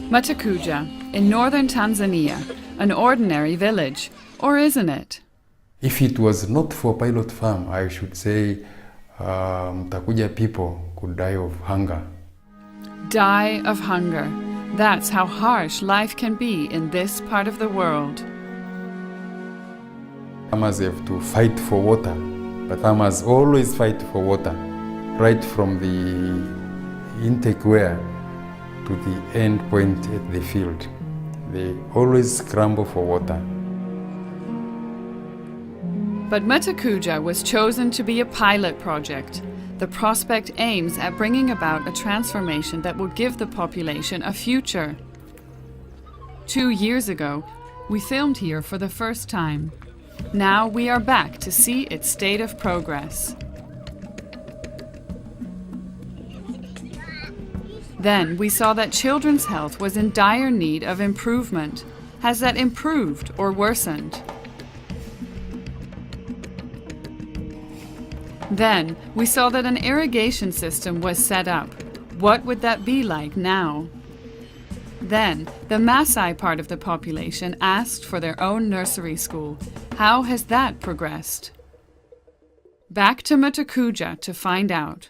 Matakuja, in northern Tanzania, an ordinary village, or isn't it? If it was not for pilot farm, I should say Mtakuja people could die of hunger. Die of hunger. That's how harsh life can be in this part of the world. Farmers have to fight for water, but farmers always fight for water, right from the intake well to the end point at the field. They always scramble for water. But Matakuja was chosen to be a pilot project. The prospect aims at bringing about a transformation that will give the population a future. 2 years ago, we filmed here for the first time. Now we are back to see its state of progress. Then we saw that children's health was in dire need of improvement. Has that improved or worsened? Then we saw that an irrigation system was set up. What would that be like now? Then the Maasai part of the population asked for their own nursery school. How has that progressed? Back to Matakuja to find out.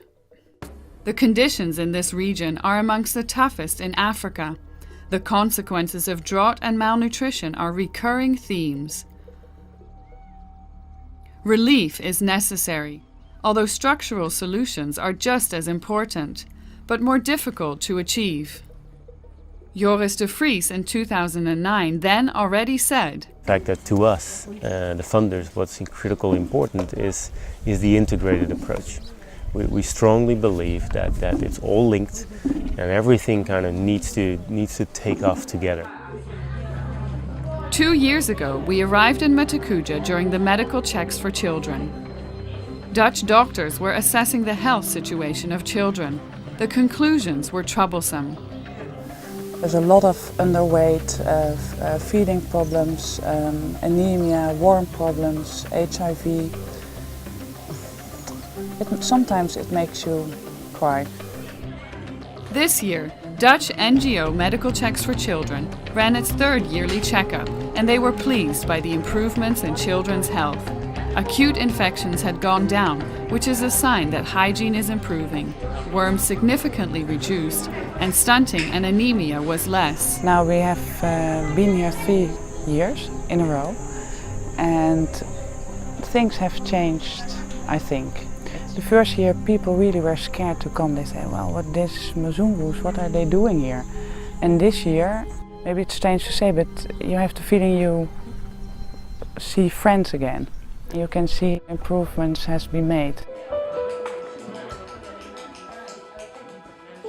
The conditions in this region are amongst the toughest in Africa. The consequences of drought and malnutrition are recurring themes. Relief is necessary, although structural solutions are just as important, but more difficult to achieve. Joris de Vries in 2009 then already said, the fact that to us, the funders, what's critically important is the integrated approach. We strongly believe that it's all linked and everything kind of needs to take off together. 2 years ago, we arrived in Matakuja during the medical checks for children. Dutch doctors were assessing the health situation of children. The conclusions were troublesome. There's a lot of underweight, feeding problems, anemia, worm problems, HIV. Sometimes it makes you cry. This year, Dutch NGO Medical Checks for Children ran its 3rd yearly checkup, and they were pleased by the improvements in children's health. Acute infections had gone down, which is a sign that hygiene is improving. Worms significantly reduced, and stunting and anemia was less. Now we have been here 3 years in a row, and things have changed, I think. The first year people really were scared to come. They said, well, what this Mzungus, what are they doing here? And this year, maybe it's strange to say, but you have the feeling you see friends again. You can see improvements has been made.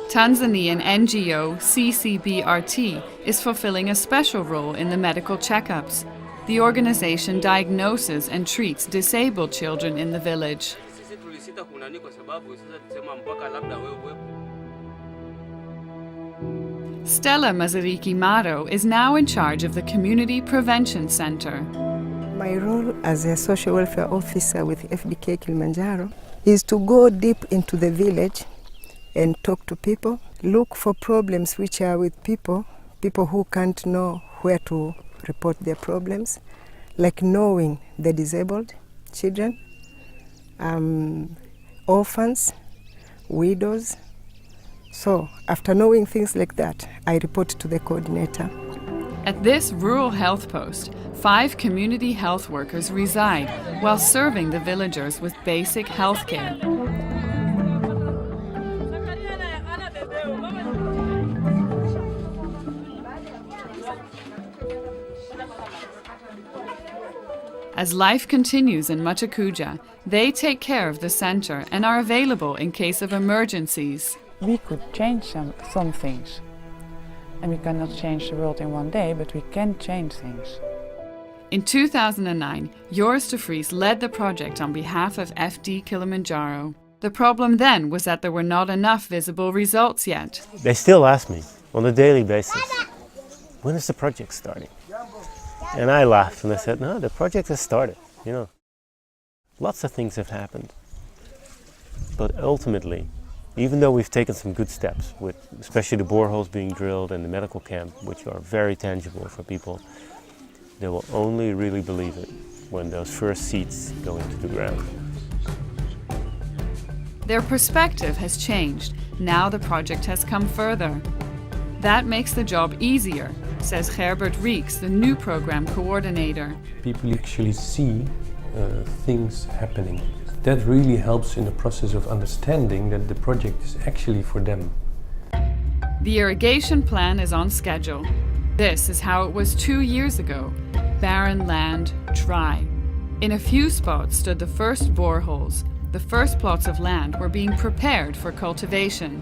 Tanzanian NGO CCBRT is fulfilling a special role in the medical checkups. The organization diagnoses and treats disabled children in the village. Stella Mazariki Maro is now in charge of the Community Prevention Center. My role as a social welfare officer with FDK Kilimanjaro is to go deep into the village and talk to people, look for problems which are with people who can't know where to report their problems, like knowing the disabled children, orphans, widows. So after knowing things like that, I report to the coordinator. At this rural health post, 5 community health workers reside while serving the villagers with basic health care. As life continues in Matakuja, they take care of the center and are available in case of emergencies. We could change some things. And we cannot change the world in one day, but we can change things. In 2009, Joris de Vries led the project on behalf of FD Kilimanjaro. The problem then was that there were not enough visible results yet. They still ask me on a daily basis, when is the project starting? And I laughed and I said, no, the project has started, you know. Lots of things have happened. But ultimately, Even though we've taken some good steps, with especially the boreholes being drilled and the medical camp, which are very tangible for people, they will only really believe it when those first seeds go into the ground. Their perspective has changed. Now the project has come further. That makes the job easier, says Gerbert Reeks, the new program coordinator. People actually see things happening. That really helps in the process of understanding that the project is actually for them. The irrigation plan is on schedule. This is how it was 2 years ago. Barren land, dry. In a few spots stood the first boreholes. The first plots of land were being prepared for cultivation.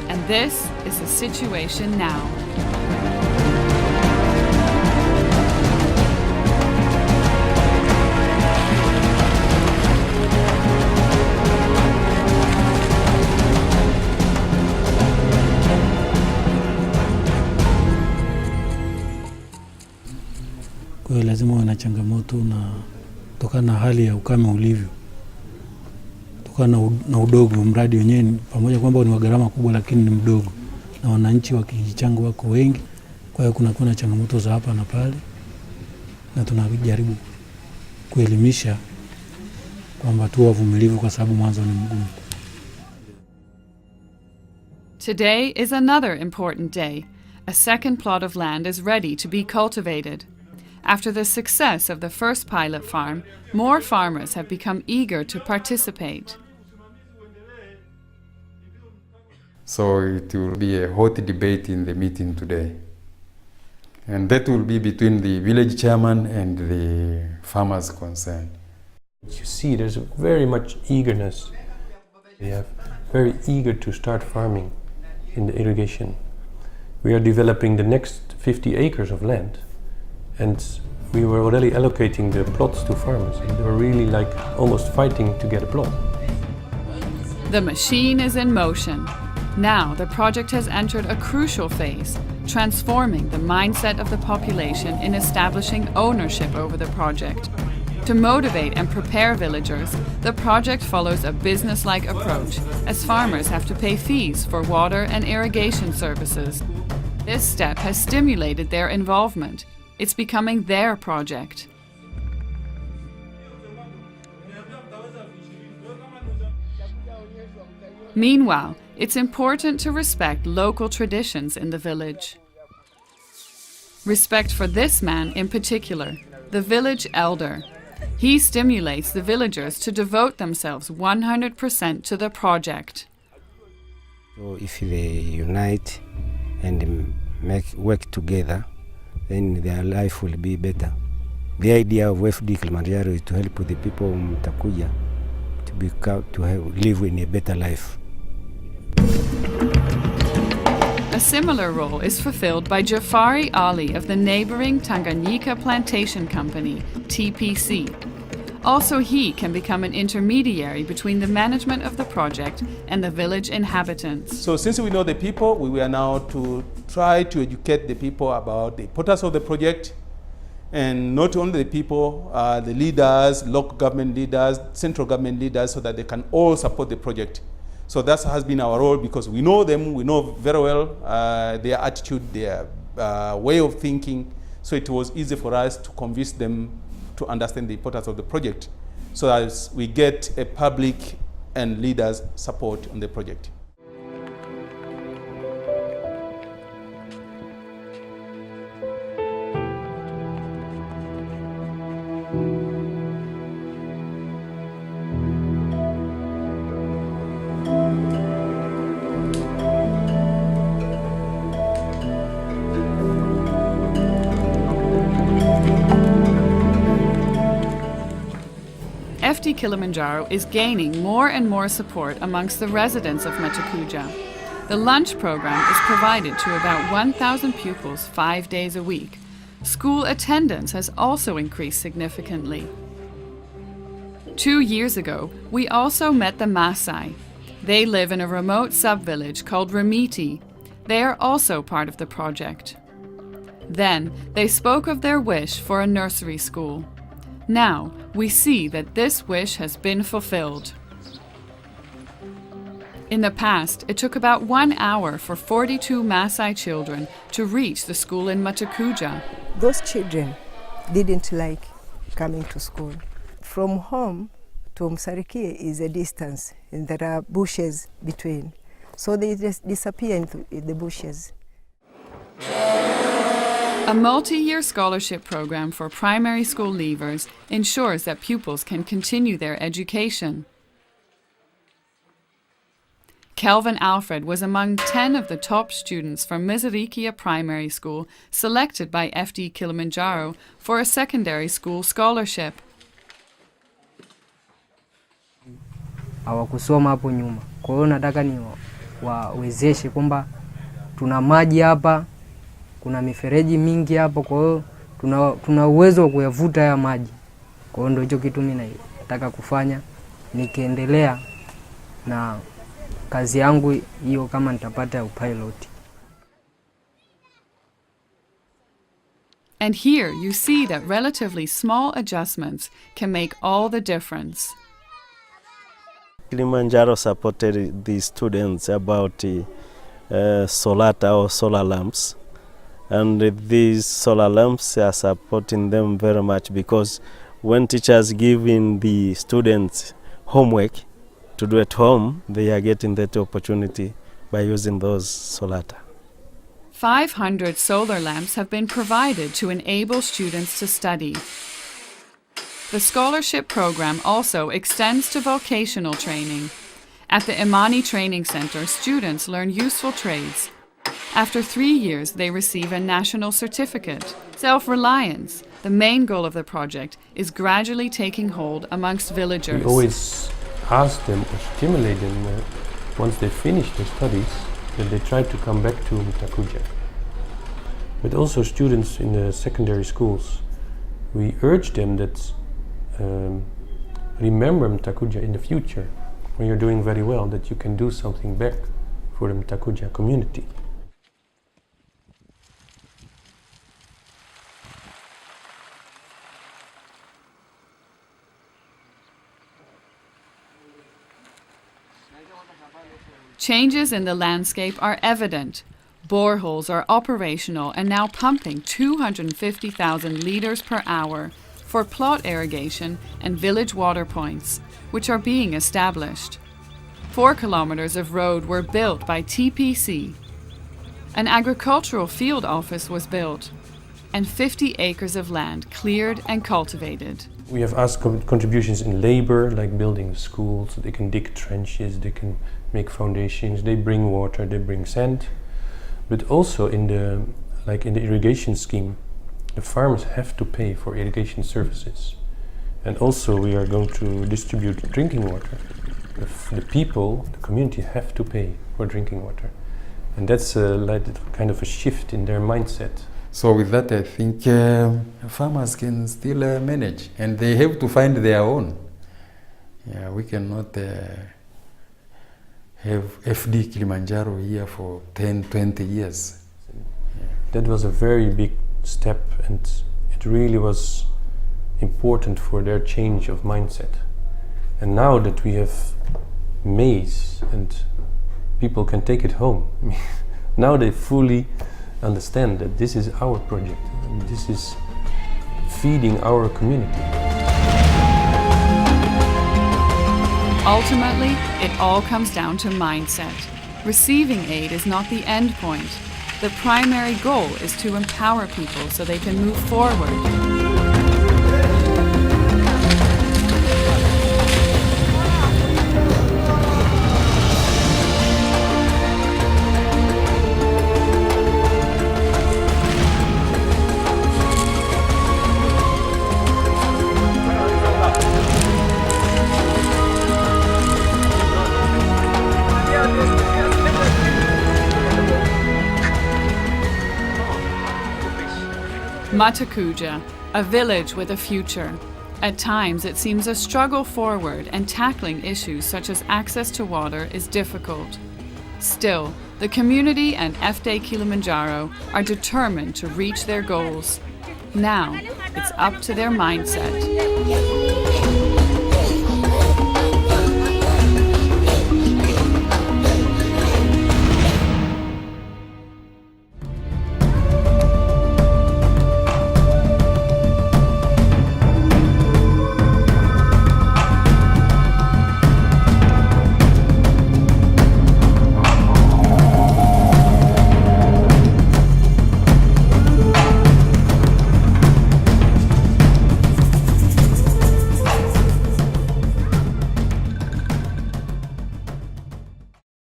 And this is the situation now. Kwa hiyo lazima wana changamoto na kutokana na hali ya ukame ulivyo. Kutokana na udogo mradi wenyewe pamoja kwamba ni wa gharama kubwa lakini ni mdogo na wananchi wa kijiji changu wako wengi. Kwa hiyo kuna changamoto za hapa na pale na tunajaribu kuelimisha kwamba tu wavumilivu kwa sababu mwanzo ni mgumu. Today is another important day. A second plot of land is ready to be cultivated. After the success of the first pilot farm, more farmers have become eager to participate. So it will be a hot debate in the meeting today. And that will be between the village chairman and the farmers concerned. You see there's very much eagerness. They are very eager to start farming in the irrigation. We are developing the next 50 acres of land. And we were already allocating the plots to farmers. They were really like almost fighting to get a plot. The machine is in motion. Now the project has entered a crucial phase, transforming the mindset of the population in establishing ownership over the project. To motivate and prepare villagers, the project follows a business-like approach, as farmers have to pay fees for water and irrigation services. This step has stimulated their involvement. It's becoming their project. Meanwhile, it's important to respect local traditions in the village. Respect for this man in particular, the village elder. He stimulates the villagers to devote themselves 100% to the project. So if they unite and work together, then their life will be better. The idea of FD Kilimanjaro is to help the people of Mtakuja to live in a better life. A similar role is fulfilled by Jafari Ali of the neighboring Tanganyika Plantation Company, TPC. Also, he can become an intermediary between the management of the project and the village inhabitants. So since we know the people, we were now to try to educate the people about the importance of the project, and not only the people, the leaders, local government leaders, central government leaders, so that they can all support the project. So that has been our role, because we know them, we know very well their attitude, their way of thinking. So it was easy for us to convince them to understand the importance of the project, so that we get a public and leaders' support on the project. FD Kilimanjaro is gaining more and more support amongst the residents of Matakuja. The lunch program is provided to about 1,000 pupils 5 days a week. School attendance has also increased significantly. 2 years ago, we also met the Maasai. They live in a remote sub-village called Ramiti. They are also part of the project. Then, they spoke of their wish for a nursery school. Now, we see that this wish has been fulfilled. In the past, it took about 1 hour for 42 Maasai children to reach the school in Matakuja. Those children didn't like coming to school. From home to Msarikie is a distance, and there are bushes between. So they just disappear into the bushes. A multi-year scholarship program for primary school leavers ensures that pupils can continue their education. Kelvin Alfred was among 10 of the top students from Mizirikia Primary School selected by FD Kilimanjaro for a secondary school scholarship. Hawakusoma hapo nyuma. Kwa hiyo nataka ni wawezeshe kwamba tuna maji hapa, kuna mifereji mingi hapo, kwa hiyo tuna uwezo wa kuyavuta haya maji. Kwa hiyo ndio hicho kitu mimi nataka kufanya nikiendelea na kazi yangu hiyo kama nitapata upilot. And here you see that relatively small adjustments can make all the difference. Kilimanjaro supported the students about Solata or solar lamps, and these solar lamps are supporting them very much because when teachers giving the students homework to do at home, they are getting that opportunity by using those Solata. 500 solar lamps have been provided to enable students to study. The scholarship program also extends to vocational training. At the Imani Training Center, students learn useful trades. After 3 years, they receive a national certificate. Self-reliance, the main goal of the project, is gradually taking hold amongst villagers. We always ask them or stimulate them once they finish their studies that they try to come back to Mtakuja. But also students in the secondary schools, we urge them that remember Mtakuja in the future when you're doing very well, that you can do something back for the Mtakuja community. Changes in the landscape are evident. Boreholes are operational and now pumping 250,000 litres per hour for plot irrigation and village water points, which are being established. 4 kilometres of road were built by TPC. An agricultural field office was built, and 50 acres of land cleared and cultivated. We have asked contributions in labor, like building schools. They can dig trenches, they can make foundations, they bring water, they bring sand. But also in the irrigation scheme, the farmers have to pay for irrigation services. And also we are going to distribute drinking water. The people, the community have to pay for drinking water. And that's kind of a shift in their mindset. So with that, I think farmers can still manage, and they have to find their own. Yeah, we cannot have FD Kilimanjaro here for 10, 20 years. Yeah. That was a very big step, and it really was important for their change of mindset. And now that we have maize and people can take it home, now they fully understand that this is our project, and this is feeding our community. Ultimately, it all comes down to mindset. Receiving aid is not the end point. The primary goal is to empower people so they can move forward. Matakuja, a village with a future. At times it seems a struggle forward, and tackling issues such as access to water is difficult. Still, the community and FD Kilimanjaro are determined to reach their goals. Now, it's up to their mindset.